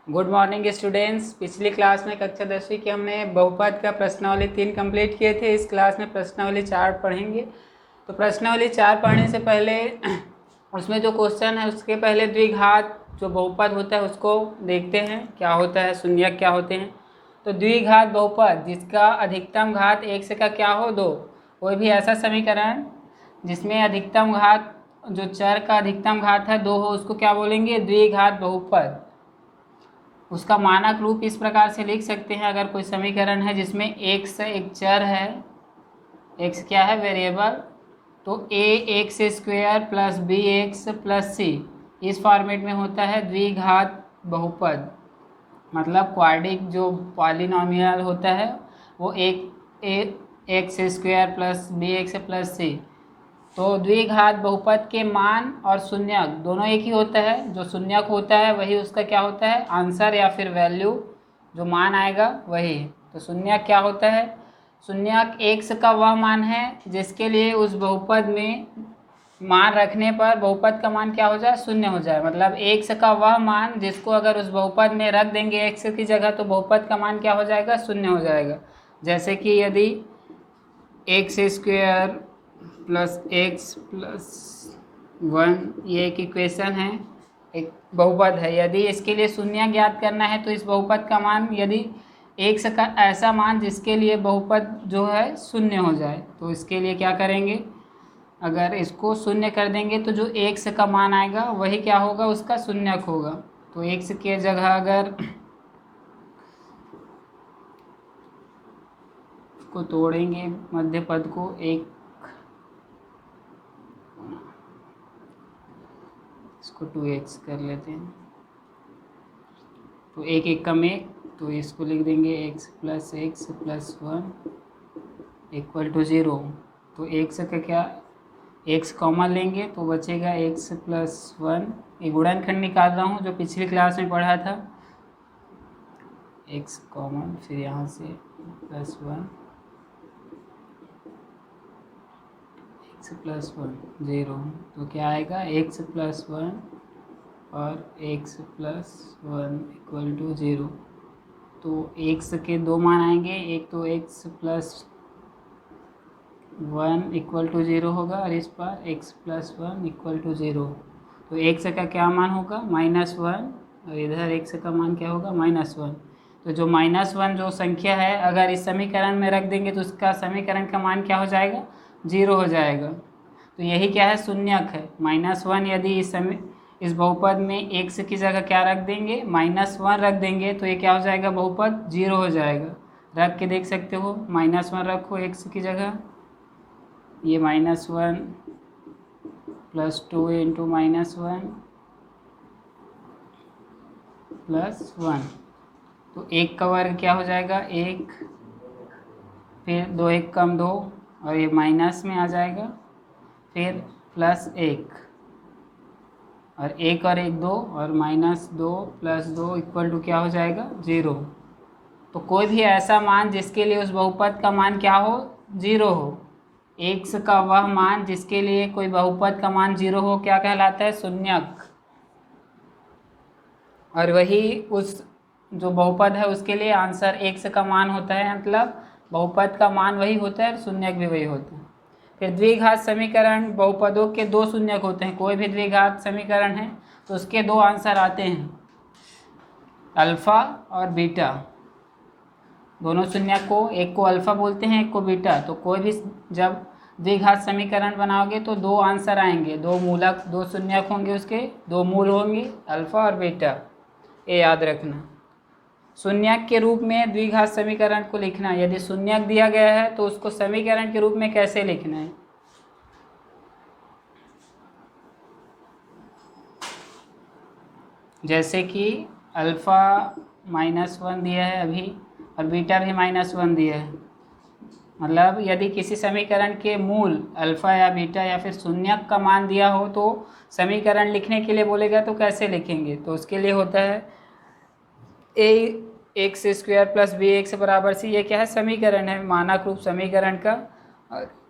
Good morning students. पिछली class में कक्षा 10वीं की हमने बहुपद का प्रश्नावली 3 कंप्लीट किए थे। इस क्लास में प्रश्नावली 4 पढ़ेंगे। तो प्रश्नावली 4 पढ़ने से पहले उसमें जो क्वेश्चन है उसके पहले द्विघात जो बहुपद होता है उसको देखते हैं क्या होता है, शून्यक क्या होते हैं। तो द्विघात बहुपद जिसका अधिकतम घात 1 से का क्या हो 2, कोई भी ऐसा समीकरण जिसमें अधिकतम घात जो चर का अधिकतम घात है 2 हो उसको क्या बोलेंगे, द्विघात बहुपद। उसका मानक रूप इस प्रकार से लिख सकते हैं। अगर कोई समीकरण है जिसमें x एक चर है, x क्या है, वेरिएबल, तो ax square plus bx plus c इस फॉर्मेट में होता है द्विघात बहुपद। मतलब क्वाड्रिक जो पॉलिनोमियल होता है वो x square plus bx plus c। तो द्विघात बहुपद के मान और शून्यक दोनों एक ही होता है। जो शून्यक होता है वही उसका क्या होता है, आंसर या फिर वैल्यू, जो मान आएगा वही है। तो शून्यक क्या होता है, शून्यक x का वह मान है जिसके लिए उस बहुपद में मान रखने पर बहुपद का मान क्या हो जाए, शून्य हो जाए। मतलब x का वह मान जिसको अगर उस बहुपद में रख देंगे x की जगह तो बहुपद का मान क्या हो जाएगा, शून्य हो जाएगा। जैसे कि यदि x square plus x plus 1 ये एक इक्वेशन है, एक बहुपद है। यदि इसके लिए शून्य ज्ञात करना है तो इस बहुपद का मान, यदि एक्स का ऐसा मान जिसके लिए बहुपद जो है शून्य हो जाए, तो इसके लिए क्या करेंगे, अगर इसको शून्य कर देंगे तो जो एक्स का मान आएगा वही क्या होगा, उसका शून्यक होगा। तो एक्स के जगह अगर को तोड़ेंगे मध्य पद को, एक इसको 2x कर लेते हैं, तो एक एक कम एक, तो इसको लिख देंगे x प्लस 1 इक्वल टू 0। तो x का क्या, x कॉमन लेंगे तो बचेगा x प्लस 1। एक गुणनखंड निकाल रहा हूँ जो पिछली क्लास में पढ़ा था, x कॉमन, फिर यहाँ से प्लस 1 x प्लस 1 0। तो क्या आएगा, x प्लस 1 और x प्लस 1 इक्वल टू 0। तो x के दो मान आएंगे, एक तो x प्लस 1 इक्वल टू 0 होगा और इस पर x प्लस 1 इक्वल टू 0। तो x का क्या मान होगा, -1, और इधर x का मान क्या होगा, -1। तो जो -1 जो संख्या है अगर इस समीकरण में रख देंगे तो उसका समीकरण का मान क्या हो जाएगा, 0 हो जाएगा। तो यही क्या है, शून्यक है। -1 यदि इस बहुपद में x की जगह क्या रख देंगे, -1 रख देंगे तो ये क्या हो जाएगा, बहुपद 0 हो जाएगा। रख के देख सकते हो, -1 रखो x की जगह, ये -1 प्लस 2 इंटू -1 प्लस 1, तो 1 का वर्ग क्या हो जाएगा, 1, फिर 2 1 कम 2 और ये माइनस में आ जाएगा, फिर प्लस 1 और 1 और 1 2 और -2 प्लस 2 इक्वल टू क्या हो जाएगा, 0। तो कोई भी ऐसा मान जिसके लिए उस बहुपद का मान क्या हो, 0 हो। x का वह मान जिसके लिए कोई बहुपद का मान 0 हो क्या कहलाता है, शून्यक। और वही उस जो बहुपद है उसके लिए आंसर x का मान होता है। मतलब बहुपद का मान वही होता है और शून्यक भी वही होता है। फिर द्विघात समीकरण, बहुपदों के दो शून्यक होते हैं। कोई भी द्विघात समीकरण है तो उसके दो आंसर आते हैं, अल्फा और बीटा। दोनों शून्यक को, एक को अल्फा बोलते हैं एक को बीटा। तो कोई भी जब द्विघात समीकरण बनाओगे तो दो आंसर आएंगे, दो मूलक, दो शून्यक होंगे, उसके दो मूल होंगे, अल्फा और बीटा। ये याद रखना। शून्यक के रूप में द्विघात समीकरण को लिखना, यदि शून्यक दिया गया है तो उसको समीकरण के रूप में कैसे लिखना है। जैसे कि अल्फा -1 दिया है अभी और बीटा भी -1 दिया है। मतलब यदि किसी समीकरण के मूल अल्फा या बीटा या फिर शून्यक का मान दिया हो तो समीकरण लिखने के लिए बोलेगा तो कैसे लिखेंगे। तो उसके लिए होता है x स्क्वायर प्लस bx बराबर c। ये क्या है, समीकरण है, मानक रूप समीकरण का,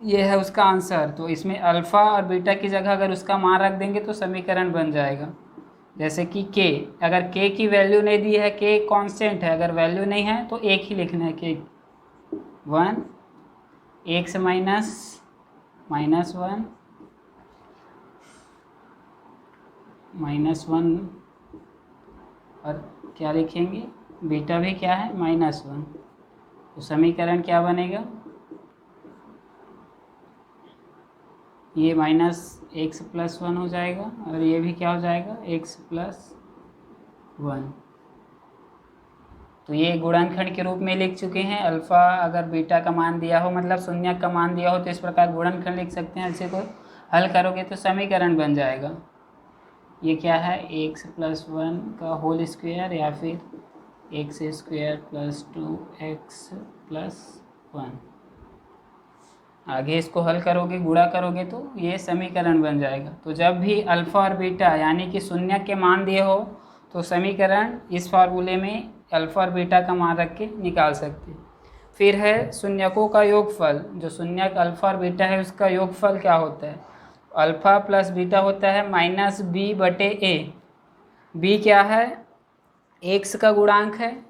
ये है उसका आंसर। तो इसमें अल्फा और बीटा की जगह अगर उसका मान रख देंगे तो समीकरण बन जाएगा। जैसे कि के, अगर के की वैल्यू नहीं दी है, के कांस्टेंट है, अगर वैल्यू नहीं है तो एक ही लिखना है, के 1 एक्स माइनस -1 -1 और क्या लिखेंगे, बीटा भी क्या है -1। तो समीकरण क्या बनेगा, ये -x+1 हो जाएगा और ये भी क्या हो जाएगा x+1। तो ये गुणनखंड के रूप में लिख चुके हैं। अल्फ़ा अगर बीटा का मान दिया हो, मतलब शून्य का मान दिया हो, तो इस प्रकार गुणनखंड लिख सकते हैं। इसे को हल करोगे तो समीकरण बन जाएगा, ये क्या है x+1 का होल स्क्वायर या फिर x² + 2x+1। आगे इसको हल करोगे, गुणा करोगे तो ये समीकरण बन जाएगा। तो जब भी अल्फ़ा और बीटा यानी कि शून्य के मान दिए हो तो समीकरण इस फार्मूले में अल्फ़ा और बीटा का मान रख के निकाल सकते हैं। फिर है शून्यकों का योगफल, जो शून्यक अल्फ़ा और बीटा है उसका योगफल क्या होता है, अल्फ़ा प्लस बीटा होता है -b/a। b क्या है, x का गुणांक है,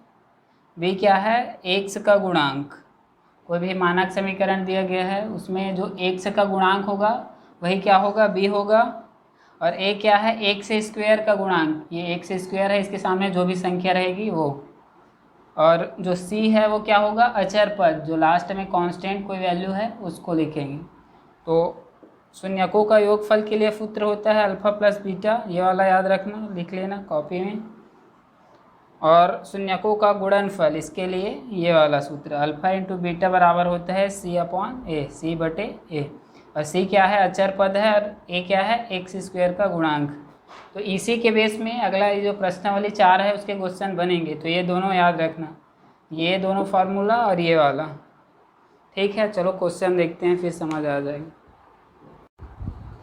b क्या है x का गुणांक। कोई भी मानक समीकरण दिया गया है उसमें जो x का गुणांक होगा वही क्या होगा, b होगा। और a क्या है, x² का गुणांक, ये x² है, इसके सामने जो भी संख्या रहेगी वो। और जो c है वो क्या होगा, अचर पद, जो लास्ट में कांस्टेंट कोई वैल्यू है उसको लिखेंगे। तो शून्यकों का योगफल के लिए सूत्र होता है अल्फ़ा प्लस बीटा, ये वाला याद रखना, लिख लेना कॉपी में। और शून्यकों का गुणनफल, इसके लिए ये वाला सूत्र अल्फ़ा इंटू बीटा बराबर होता है c/a, c/a। और c क्या है, अचर पद है, और a क्या है, x² का गुणांक। तो इसी के बेस में अगला ये जो प्रश्नावली 4 है उसके क्वेश्चन बनेंगे। तो ये दोनों याद रखना, ये दोनों फार्मूला और ये वाला, ठीक है। चलो क्वेश्चन देखते हैं, फिर समझ आ जाएगा।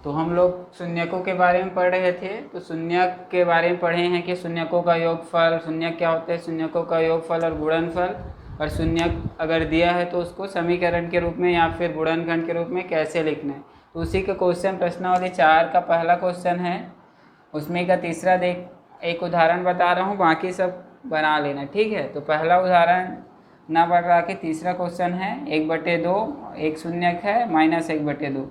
तो हम लोग शून्यकों के बारे में पढ़ रहे थे, तो शून्यक के बारे में पढ़े हैं कि शून्यकों का योगफल, शून्यक क्या होता है, शून्यकों का योगफल और गुणनफल। और शून्यक अगर दिया है तो उसको समीकरण के रूप में या फिर गुणनखंड के रूप में कैसे लिखना है, तो उसी का क्वेश्चन प्रश्नावली 4 का पहला क्वेश्चन है। उसमें का तीसरा देख, एक उदाहरण बता रहा हूँ, बाकी सब बना लेना, ठीक है। तो पहला उदाहरण ना बता के तीसरा क्वेश्चन है 1/2, एक शून्यक है -1/2।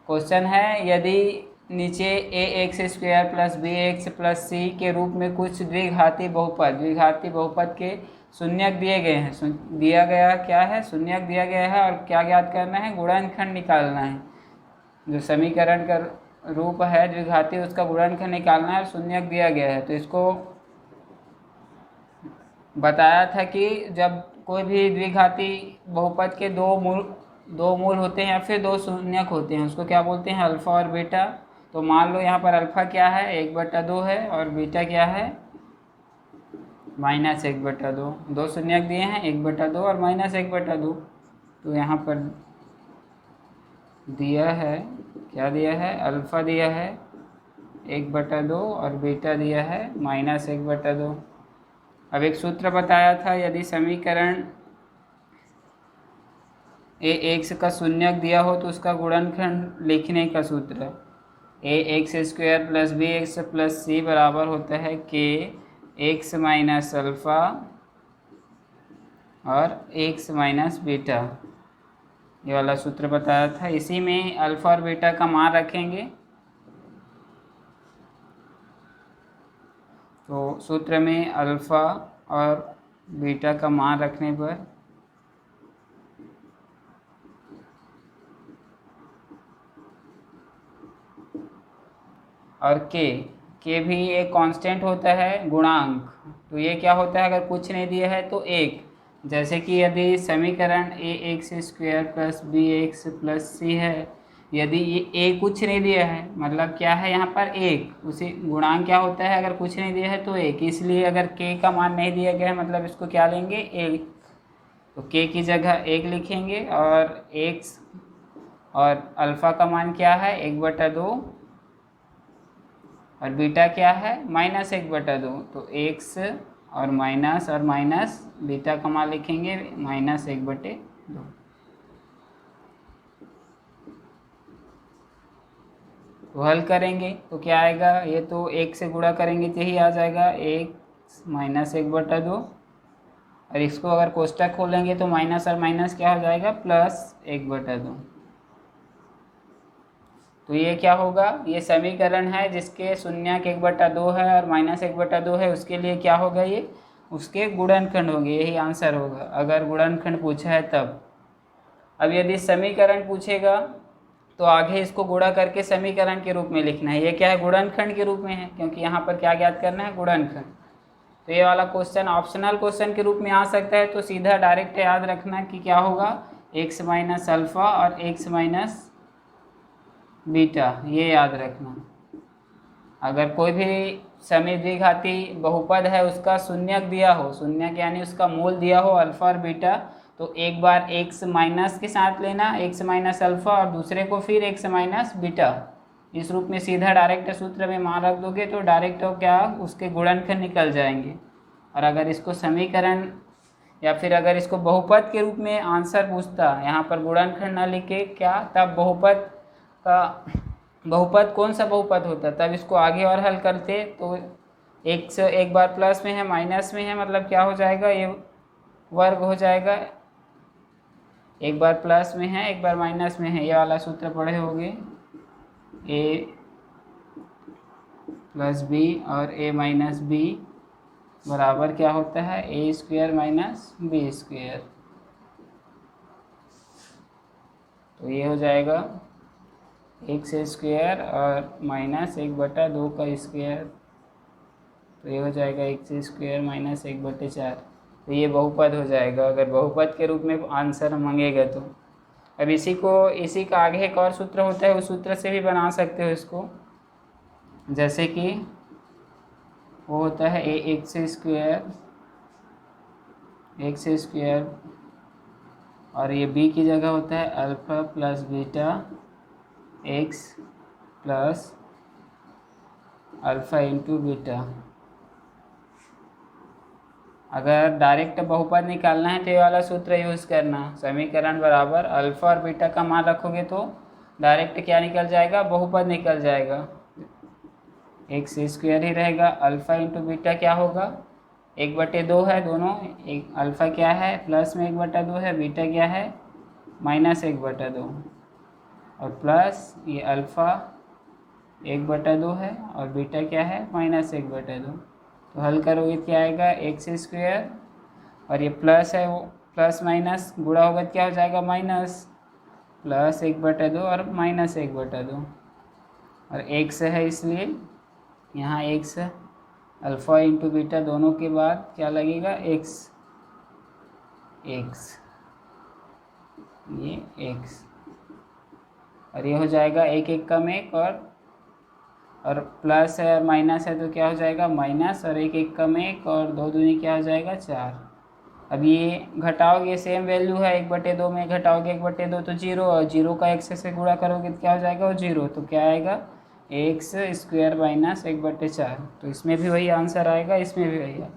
क्वेश्चन है, यदि नीचे ax² + bx + c के रूप में कुछ द्विघाती बहुपद के शून्यक दिए गए हैं, दिया गया क्या है, शून्यक दिया गया है, और क्या ज्ञात करना है, गुणनखंड निकालना है। जो समीकरण का रूप है द्विघाती उसका गुणनखंड निकालना है और शून्यक दिया गया है। तो इसको बताया था कि जब कोई भी द्विघाती बहुपद के दो मूल होते हैं या फिर दो शून्यक होते हैं, उसको क्या बोलते हैं, अल्फ़ा और बीटा। तो मान लो यहाँ पर अल्फ़ा क्या है 1/2 है और बीटा क्या है -1/2। दो शून्यक दिए हैं 1/2 और -1/2। तो यहाँ पर दिया है, क्या दिया है, अल्फ़ा दिया है 1/2 और बीटा दिया है -1/2। अब एक सूत्र बताया था, यदि समीकरण ax का शून्यक दिया हो तो उसका गुणनखंड लिखने का सूत्र ax² + bx + c बराबर होता है k x - अल्फ़ा और x - बीटा। ये वाला सूत्र बताया था। इसी में अल्फ़ा और बीटा का मान रखेंगे। तो सूत्र में अल्फ़ा और बीटा का मान रखने पर और के भी एक कांस्टेंट होता है, गुणांक। तो ये क्या होता है, अगर कुछ नहीं दिया है तो एक, जैसे कि यदि समीकरण ax² + bx + c है, यदि ये a कुछ नहीं दिया है, मतलब क्या है यहाँ पर एक, उसी गुणांक क्या होता है, अगर कुछ नहीं दिया है तो एक, इसलिए अगर k का मान नहीं दिया गया है मतलब इसको क्या लेंगे, एक। तो k की जगह एक लिखेंगे और x और अल्फ़ा का मान क्या है 1/2 और बीटा क्या है -1/2। तो x और माइनस बीटा का मान लिखेंगे -1/2। तो हल करेंगे तो क्या आएगा, ये तो 1 से गुणा करेंगे तो यही आ जाएगा 1 माइनस 1/2, और इसको अगर कोष्टक खोलेंगे तो माइनस और माइनस क्या हो जाएगा, प्लस 1/2। तो ये क्या होगा, ये समीकरण है जिसके शून्यक 1/2 है और माइनस 1/2 है, उसके लिए क्या होगा, ये उसके गुणनखंड होंगे, यही आंसर होगा अगर गुणनखंड पूछा है तब। अब यदि समीकरण पूछेगा तो आगे इसको गुणा करके समीकरण के रूप में लिखना है। ये क्या है, गुणनखंड के रूप में है, क्योंकि यहाँ पर क्या ज्ञात करना है, गुणनखंड। तो ये वाला क्वेश्चन ऑप्शनल क्वेश्चन के रूप में आ सकता है, तो सीधा डायरेक्ट याद रखना कि क्या होगा, x माइनस अल्फा और x माइनस बीटा, ये याद रखना। अगर कोई भी समद्विघाती बहुपद है उसका शून्यक दिया हो, शून्यक यानी उसका मूल दिया हो अल्फा और बीटा, तो एक बार x माइनस के साथ लेना, x माइनस अल्फा, और दूसरे को फिर x माइनस बीटा, इस रूप में सीधा डायरेक्ट सूत्र में मान रख दोगे तो डायरेक्ट हो क्या, उसके गुणनखंड निकल जाएंगे। और अगर इसको समीकरण या फिर अगर इसको बहुपद के रूप में आंसर पूछता, यहाँ पर गुणनखंड न लिखे क्या, तब बहुपद का, बहुपद कौन सा बहुपद होता, तब इसको आगे और हल करते तो एक से एक बार प्लस में है माइनस में है, मतलब क्या हो जाएगा, ये वर्ग हो जाएगा, एक बार प्लस में है एक बार माइनस में है, ये वाला सूत्र पढ़े होंगे, a प्लस बी और a माइनस बी बराबर क्या होता है, a square minus B square. तो ये हो जाएगा x स्क्वायर और माइनस 1/2 का स्क्वायर, तो ये हो जाएगा x स्क्वायर माइनस 1/4। तो ये बहुपद हो जाएगा अगर बहुपद के रूप में आंसर मांगेगा तो। अब इसी का आगे एक और सूत्र होता है, उस सूत्र से भी बना सकते हो इसको, जैसे कि वो होता है x स्क्वायर और ये b की जगह होता है alpha plus beta x plus alpha into beta. अगर डायरेक्ट बहुपद निकालना है तो ये वाला सूत्र यूज़ करना, समीकरण बराबर अल्फा और बीटा का मान रखोगे तो डायरेक्ट क्या निकल जाएगा, बहुपद निकल जाएगा, x स्क्वायर ही रहेगा, अल्फा इंटू बीटा क्या होगा, 1/2 है दोनों, एक अल्फा क्या है प्लस में 1/2 है, बीटा क्या है माइनस 1/2, और प्लस ये अल्फ़ा 1/2 है और बीटा क्या है माइनस 1/2। तो हल करोगे क्या आएगा, x स्क्वायर और ये प्लस है, वो प्लस माइनस गुणा होगा क्या हो जाएगा, माइनस, प्लस 1/2 और माइनस 1/2, और x है इसलिए यहाँ x, अल्फ़ा इंटू बीटा दोनों के बाद क्या लगेगा, x, ये x, और ये हो जाएगा 1 कम 1 और प्लस है और माइनस है तो क्या हो जाएगा माइनस, और 1 कम 1 और 2 दूनी क्या हो जाएगा 4। अब ये घटाओगे, सेम वैल्यू है 1/2 में, घटाओगे 1/2 तो 0, और 0 का x से गुणा करोगे तो क्या हो जाएगा, वो 0, तो क्या आएगा x स्क्वायर माइनस 1/4। तो इसमें भी वही आंसर आएगा, इसमें भी वही आएगा।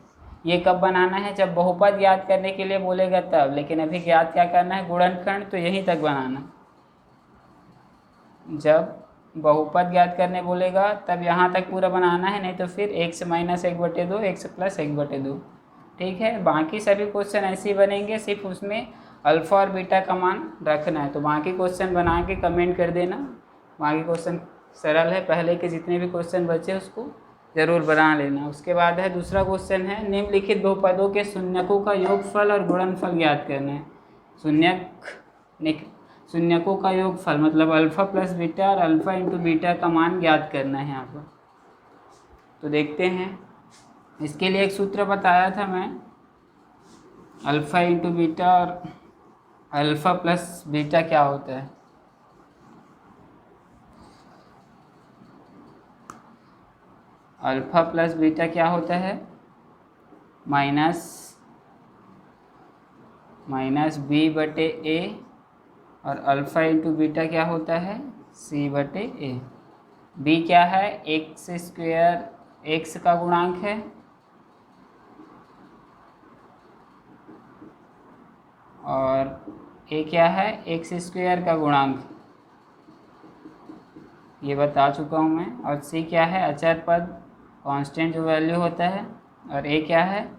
ये कब बनाना है, जब बहुपद याद करने के लिए बोलेगा तब, लेकिन अभी याद क्या करना है, गुणनखंड, तो यहीं तक बनाना। जब बहुपद याद करने बोलेगा तब यहाँ तक पूरा बनाना है, नहीं तो फिर x माइनस 1/2 x प्लस 1/2, ठीक है। बाकी सभी क्वेश्चन ऐसे ही बनेंगे, सिर्फ उसमें अल्फ़ा और बीटा का मान रखना है। तो बाकी क्वेश्चन बना के कमेंट कर देना, बाकी क्वेश्चन सरल है, पहले के जितने भी क्वेश्चन बचे उसको ज़रूर बना लेना। उसके बाद है दूसरा क्वेश्चन है, निम्नलिखित बहुपदों के शून्यकों का योगफल और गुणनफल ज्ञात करना है। शून्यकों का योगफल मतलब अल्फ़ा प्लस बीटा और अल्फ़ा इंटू बीटा का मान ज्ञात करना है यहाँ पर। तो देखते हैं, इसके लिए एक सूत्र बताया था मैं, अल्फ़ा इंटू बीटा और अल्फ़ा प्लस बीटा क्या होता है। अल्फ़ा प्लस बीटा क्या होता है, माइनस b/a, और अल्फ़ा इंटू बीटा क्या होता है, c/a। b क्या है, x स्क्वायर, x का गुणांक है, और a क्या है, x स्क्वायर का गुणांक। ये बता चुका हूँ मैं। और सी क्या है, अचर पद, कांस्टेंट जो वैल्यू होता है। और ए क्या है,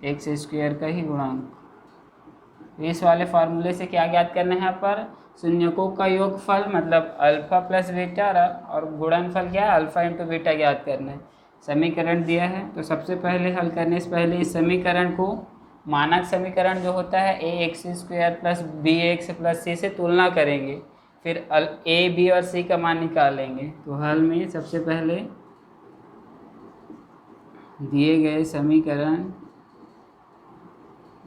एक्स स्क्वायर का ही गुणांक। इस वाले फार्मूले से क्या ज्ञात करना है, यहाँ पर शून्यकों का योगफल मतलब अल्फा प्लस बीटा, और गुणनफल क्या है, अल्फा इंटू बीटा ज्ञात करना है। समीकरण दिया है तो सबसे पहले हल करने से पहले इस समीकरण को मानक समीकरण जो होता है a x square plus b x plus c से तुलना करेंगे, फिर ए बी और सी का मान निकालेंगे। तो हल में सबसे पहले दिए गए समीकरण,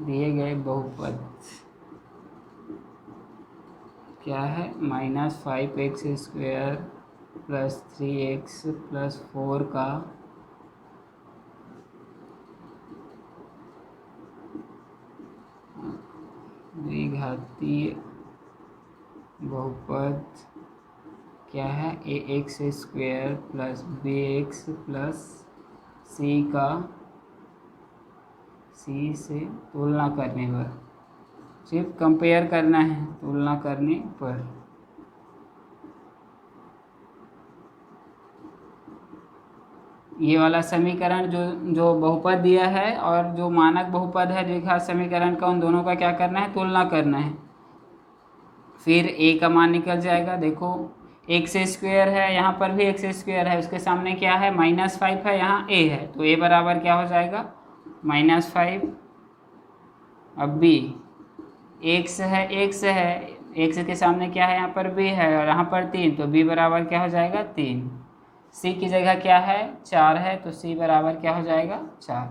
दिए गए बहुपद क्या है, -5x² प्लस 3x प्लस 4 का द्विघातीय बहुपद क्या है, ax² plus bx plus c का c से तुलना करने पर, सिर्फ कंपेयर करना है तुलना करने पर। ये वाला समीकरण जो बहुपद दिया है और जो मानक बहुपद है द्विघात समीकरण का, उन दोनों का क्या करना है, तुलना करना है। फिर a का मान निकल जाएगा। देखो x² है, यहाँ पर भी x² है, उसके सामने क्या है, -5 है, यहाँ a है, तो a बराबर क्या हो जाएगा, -5। अब b, x है, x के सामने क्या है, यहाँ पर b है और यहाँ पर 3, तो b बराबर क्या हो जाएगा, 3। c की जगह क्या है, 4 है, तो c बराबर क्या हो जाएगा, 4।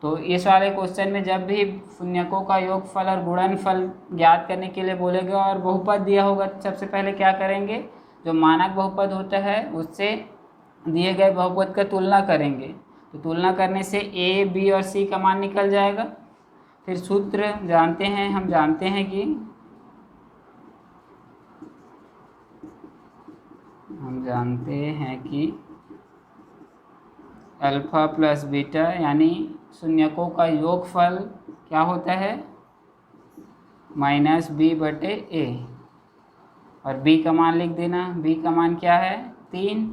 तो इस वाले क्वेश्चन में जब भी शून्यकों का योगफल और गुणनफल ज्ञात करने के लिए बोलेगा और बहुपद दिया होगा, तो सबसे पहले क्या करेंगे, जो मानक बहुपद होता है उससे दिए गए बहुपद का तुलना करेंगे। तो तुलना करने से a, b और c का मान निकल जाएगा। फिर सूत्र जानते हैं, हम जानते हैं कि अल्फा प्लस बीटा यानी शून्यकों का योगफल क्या होता है, -b/a। और b का मान लिख देना, b का मान क्या है, 3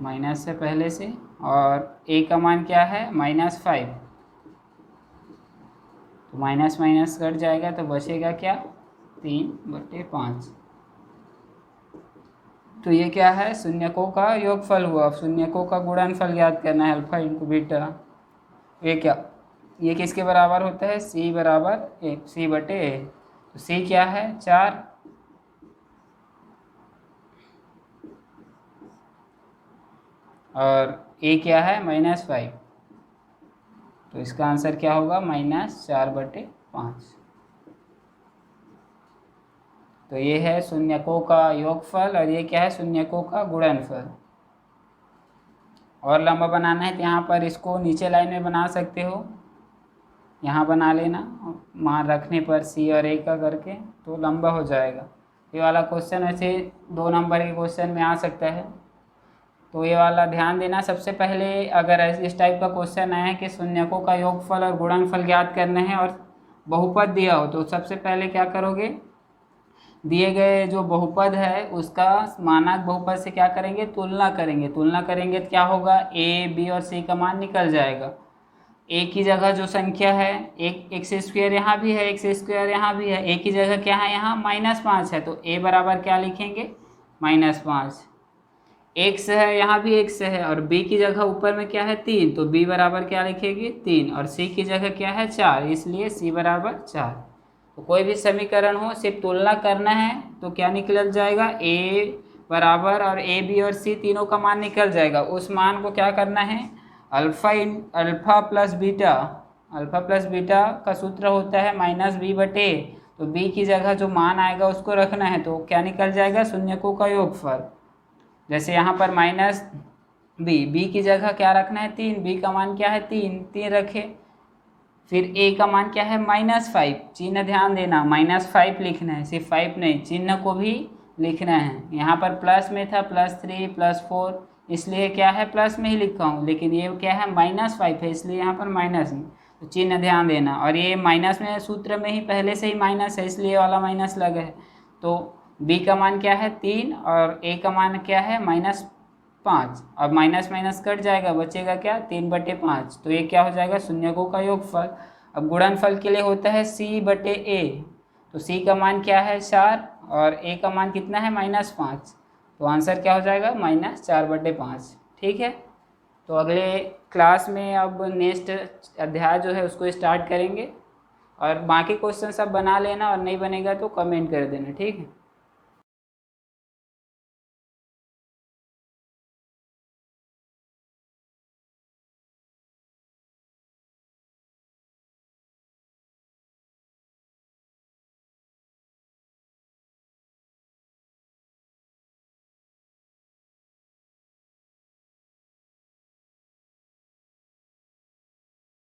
माइनस से पहले से, और a का मान क्या है, -5। तो माइनस माइनस कट जाएगा तो बचेगा क्या, 3/5। तो ये क्या है, शून्यकों का योगफल हुआ। अब शून्यकों का गुणनफल ज्ञात करना है, अल्फा इंटू बीटा। ये क्या, ये किसके बराबर होता है, c बराबर c/a। तो c क्या है, 4, और a क्या है, -5। तो इसका आंसर क्या होगा, -4/5। तो ये है शून्यकों का योगफल और ये क्या है, शून्यकों का गुणनफल। और लंबा बनाना है तो यहाँ पर इसको नीचे लाइन में बना सकते हो, यहाँ बना लेना, मान रखने पर c और a का करके तो लंबा हो जाएगा। ये वाला क्वेश्चन ऐसे 2 नंबर के क्वेश्चन में आ सकता है, तो ये वाला ध्यान देना। सबसे पहले अगर इस टाइप का क्वेश्चन आया है कि शून्यकों का योगफल और गुणनफल ज्ञात करने हैं और बहुपद दिया हो, तो सबसे पहले क्या करोगे, दिए गए जो बहुपद है उसका मानक बहुपद से क्या करेंगे, तुलना करेंगे। तुलना करेंगे तो क्या होगा, a, b और c का मान निकल जाएगा। a की जगह जो संख्या है, एक x² यहाँ भी है, x² यहाँ भी है, a की जगह क्या है, यहाँ -5 है, तो a बराबर क्या लिखेंगे, -5। x है, यहाँ भी x है, और b की जगह ऊपर में क्या है, 3, तो b बराबर क्या लिखेंगे, 3, और c की जगह क्या है, 4, इसलिए c बराबर 4। तो कोई भी समीकरण हो, सिर्फ तुलना करना है तो क्या निकल जाएगा, a बराबर, और a, b और c तीनों का मान निकल जाएगा। उस मान को क्या करना है, alpha plus beta, alpha plus beta का सूत्र होता है -b/a। तो b की जगह जो मान आएगा उसको रखना है, तो क्या निकल जाएगा, शून्यकों का योगफल। जैसे यहाँ पर -b की जगह क्या रखना है, 3, b का मान क्या है, 3 रखे। फिर a का मान क्या है, -5, चिन्ह ध्यान देना, -5 लिखना है, सिर्फ 5 नहीं, चिन्ह को भी लिखना है। यहाँ पर प्लस में था, +3 +4, इसलिए क्या है, प्लस में ही लिखा हूँ, लेकिन ये क्या है, -5 है, इसलिए यहाँ पर माइनस में, तो चिन्ह ध्यान देना। और ये माइनस में सूत्र में ही पहले से ही माइनस है, इसलिए वाला माइनस लगा है। तो बी का मान क्या है 3 और ए का मान क्या है -5। अब माइनस माइनस कट जाएगा, बचेगा क्या 3/5, तो ये क्या हो जाएगा शून्यकों का योगफल। अब गुणनफल के लिए होता है c/a, तो c का मान क्या है 4 और a का मान कितना है -5, तो आंसर क्या हो जाएगा -4/5। ठीक है, तो अगले क्लास में अब नेक्स्ट अध्याय जो है उसको स्टार्ट करेंगे, और बाकी क्वेश्चन सब बना लेना और नहीं बनेगा तो कमेंट कर देना। ठीक है।